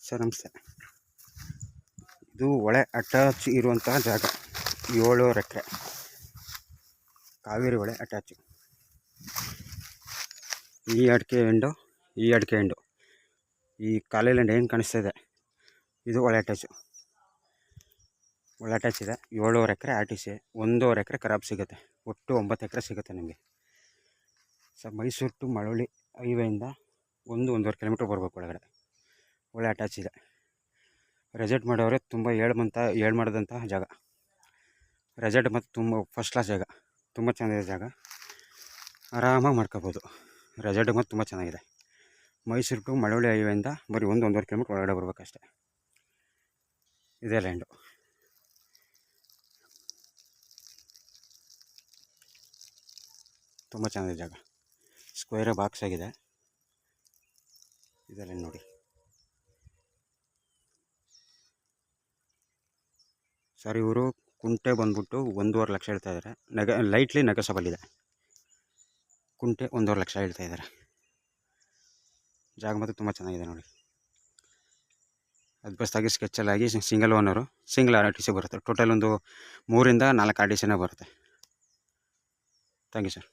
Sir ನಮಸ್ತೆ. ಇದು ಹೊಳೆ ಅಟ್ಯಾಚ್ ಇರುವಂತಹ ಜಾಗ. 7 ಎಕರೆ ಕಾವೇರಿ ಹೊಳೆ ಅಟ್ಯಾಚು. ಈ ಅಡಿಕೆ ಎಂಡು ಈ ಕಾಲೇಲ್ಯಾಂಡ್ ಏನು ಕಾಣಿಸ್ತಾ ಇದೆ ಇದು ಹೊಳೆ ಅಟ್ಯಾಚು. ಹೊಳೆ ಅಟ್ಯಾಚ್ ಇದೆ. 7 ಎಕರೆ RTC, 1.5 ಎಕರೆ ಖರಾಬ್ ಸಿಗುತ್ತೆ. ಒಟ್ಟು 9 ಎಕರೆ ಸಿಗುತ್ತೆ ನಿಮಗೆ. ಸರ್ ಮೈಸೂರು ಟು ಮಳವಳ್ಳಿ ಹೈವೇಯಿಂದ 1-1.5 ಕಿಲೋಮೀಟ್ರ್ ಬರಬೇಕು ಒಳಗಡೆ. ಒಳ್ಳೆ ಅಟ್ಯಾಚ್ ಇದೆ. ರೆಜೆಕ್ಟ್ ಮಾಡೋರೆ ತುಂಬ ಏಳು ಮಾಡಿದಂತಹ ಜಾಗ. ರೆಜೆಕ್ಟ್ ಮತ್ತು ತುಂಬ ಫಸ್ಟ್ ಕ್ಲಾಸ್ ಜಾಗ, ತುಂಬ ಚೆನ್ನಾಗಿದೆ ಜಾಗ. ಆರಾಮಾಗಿ ಮಾಡ್ಕೋಬೋದು. ರೆಜೆಕ್ಟ್ ಮತ್ತು ತುಂಬ ಚೆನ್ನಾಗಿದೆ. ಮೈಸೂರು ಟು ಮಳವಳ್ಳಿ ಹೈವೇಯಿಂದ ಬರೀ 1-1.5 ಕಿಲೋಮೀಟ್ರ್ ಒಳಗಡೆ ಬರಬೇಕಷ್ಟೆ. ಇದೇ ಲ್ಯಾಂಡು. ತುಂಬ ಚೆನ್ನಾಗಿದೆ ಜಾಗ. ಸ್ಕ್ವೇರ್ ಬಾಕ್ಸ್ ಆಗಿದೆ. ಇದೆಲ್ಲ ನೋಡಿ ಸರ್. ಇವರು ಕುಂಟೆ ಬಂದ್ಬಿಟ್ಟು 1.5 ಲಕ್ಷ ಹೇಳ್ತಾ ಇದ್ದಾರೆ. ಲೈಟ್ಲಿ ನೆಗೋಸಬಲ್ ಇದೆ. ಕುಂಟೆ 1.5 ಲಕ್ಷ ಹೇಳ್ತಾ ಇದ್ದಾರೆ. ಜಾಗ ಮಾತ್ರ ತುಂಬ ಚೆನ್ನಾಗಿದೆ ನೋಡಿ. ಅದು ಬಸ್ತಾಗಿ ಸ್ಕೆಚಲ್ಲಾಗಿ ಸಿಂಗಲ್ ಓನರು, ಸಿಂಗಲ್ RTC ಬರುತ್ತೆ. ಟೋಟಲ್ ಒಂದು 3-4 RTCನೇ ಬರುತ್ತೆ. Thank you sir.